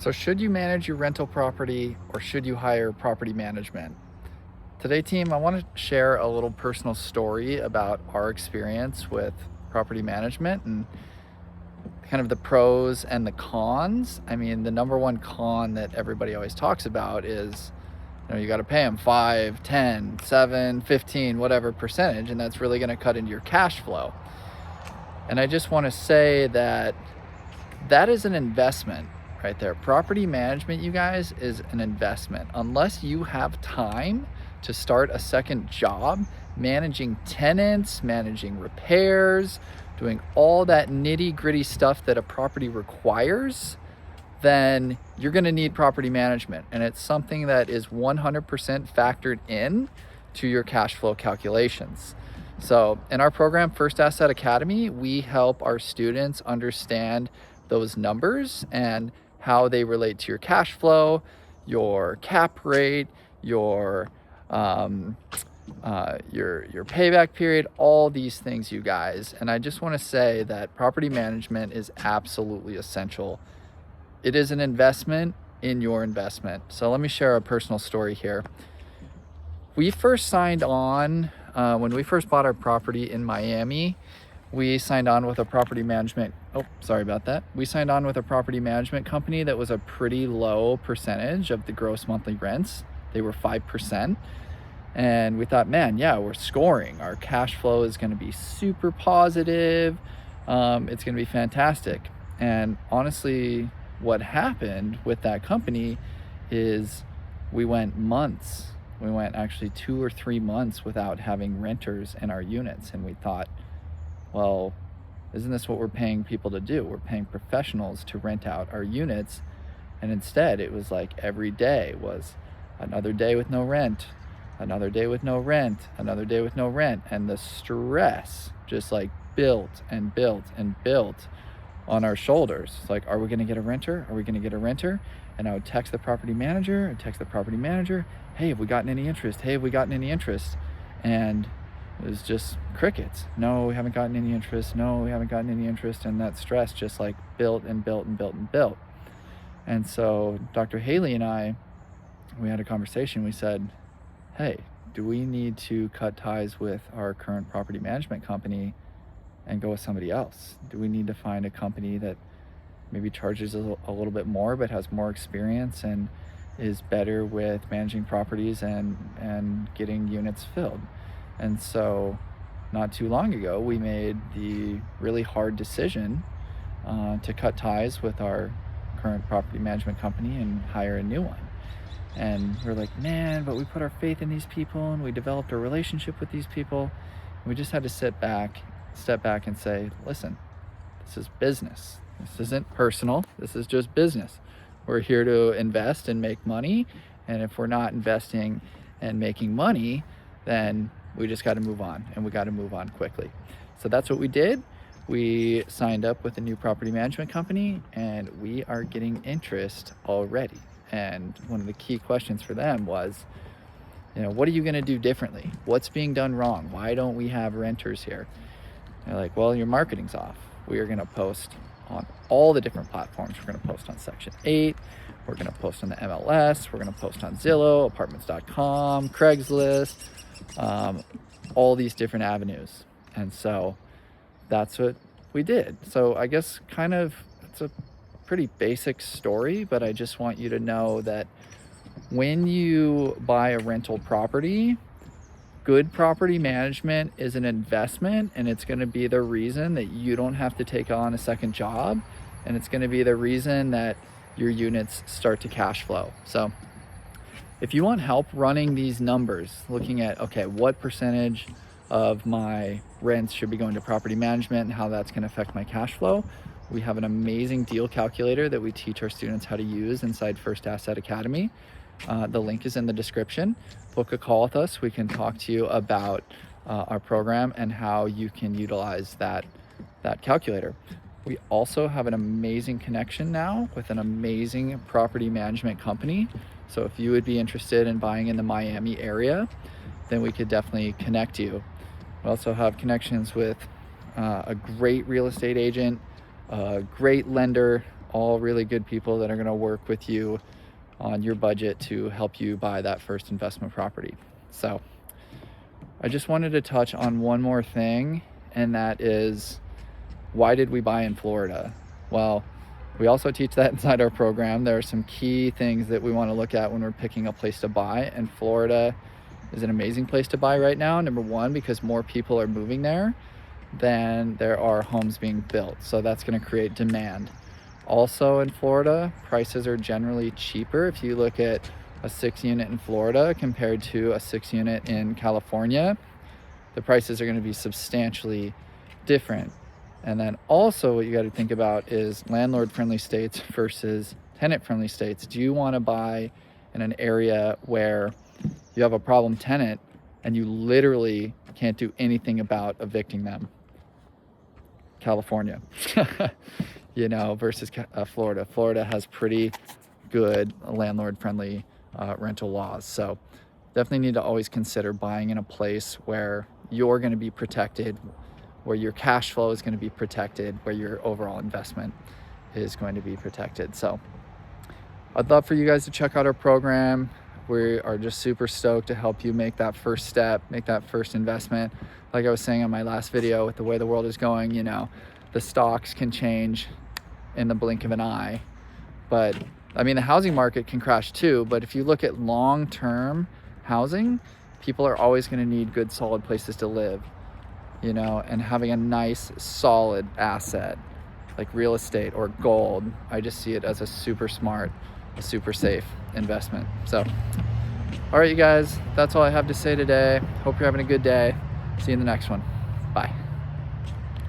So should you manage your rental property or should you hire property management? Today, team, I want to share a little personal story about our experience with property management and kind of the pros and the cons. I mean, the number one con that everybody always talks about is, you got to pay them 5, 10, 7, 15, whatever percentage, and that's really going to cut into your cash flow. And I just want to say that that is an investment right there. Property management, you guys, is an investment. Unless you have time to start a second job, managing tenants, managing repairs, doing all that nitty gritty stuff that a property requires, then you're gonna need property management. And it's something that is 100% factored in to your cash flow calculations. So in our program, First Asset Academy, we help our students understand those numbers and how they relate to your cash flow, your cap rate, your payback period, all these things, you guys. And I just want to say that property management is absolutely essential. It is an investment in your investment. So let me share a personal story here. We first signed on when we first bought our property in Miami. We signed on with a property management. We signed on with a property management company that was a pretty low percentage of the gross monthly rents. They were 5%. And we thought, man, yeah, we're scoring. Our cash flow is going to be super positive. It's going to be fantastic. And honestly, what happened with that company is we went months. We went actually 2 or 3 months without having renters in our units. And we thought, well, isn't this what we're paying people to do? We're paying professionals to rent out our units. And instead, it was like every day was another day with no rent, another day with no rent, another day with no rent. And the stress just like built and built and built on our shoulders. It's like, are we going to get a renter? Are we going to get a renter? And I would text the property manager, hey, have we gotten any interest? Hey, have we gotten any interest? And it was just crickets. No, we haven't gotten any interest. No, we haven't gotten any interest. And that stress just like built and built and built and built. And so Dr. Haley and I, we had a conversation. We said, hey, do we need to cut ties with our current property management company and go with somebody else? Do we need to find a company that maybe charges a little bit more but has more experience and is better with managing properties and getting units filled? And so not too long ago, we made the really hard decision to cut ties with our current property management company and hire a new one. And we're like, man, but we put our faith in these people and we developed a relationship with these people. And we just had to step back and say, listen, this is business. This isn't personal. This is just business. We're here to invest and make money. And if we're not investing and making money, then we just got to move on, and we got to move on quickly. So that's what we did. We signed up with a new property management company, and we are getting interest already. And one of the key questions for them was, what are you going to do differently? What's being done wrong? Why don't we have renters here? They're like, well, your marketing's off. We are going to post on all the different platforms. We're going to post on Section 8. We're going to post on the MLS. We're going to post on Zillow, apartments.com, Craigslist, all these different avenues. And so that's what we did. So I guess it's a pretty basic story, but I just want you to know that when you buy a rental property, good property management is an investment, and it's going to be the reason that you don't have to take on a second job, and it's going to be the reason that your units start to cash flow. So if you want help running these numbers, looking at, okay, what percentage of my rents should be going to property management and how that's going to affect my cash flow, we have an amazing deal calculator that we teach our students how to use inside First Asset Academy. The link is in the description. Book a call with us. We can talk to you about our program and how you can utilize that calculator. We also have an amazing connection now with an amazing property management company. So if you would be interested in buying in the Miami area, then we could definitely connect you. We also have connections with a great real estate agent, a great lender, all really good people that are going to work with you on your budget to help you buy that first investment property. So I just wanted to touch on one more thing, and that is, why did we buy in Florida? Well, we also teach that inside our program. There are some key things that we want to look at when we're picking a place to buy, and Florida is an amazing place to buy right now. Number one, because more people are moving there than there are homes being built, so that's going to create demand. Also in Florida, prices are generally cheaper. If you look at a 6-unit in Florida compared to a 6-unit in California, the prices are going to be substantially different. And then also what you got to think about is landlord-friendly states versus tenant-friendly states. Do you want to buy in an area where you have a problem tenant and you literally can't do anything about evicting them? California, you know, versus Florida. Florida has pretty good landlord-friendly rental laws. So definitely need to always consider buying in a place where you're going to be protected, where your cash flow is going to be protected, where your overall investment is going to be protected. So I'd love for you guys to check out our program. We are just super stoked to help you make that first step, make that first investment. Like I was saying on my last video, with the way the world is going, you know, the stocks can change in the blink of an eye. But I mean, the housing market can crash too, but if you look at long-term housing, people are always going to need good, solid places to live, you know, and having a nice, solid asset like real estate or gold, I just see it as a super smart, a super safe investment. So, all right, you guys, that's all I have to say today. Hope you're having a good day. See you in the next one.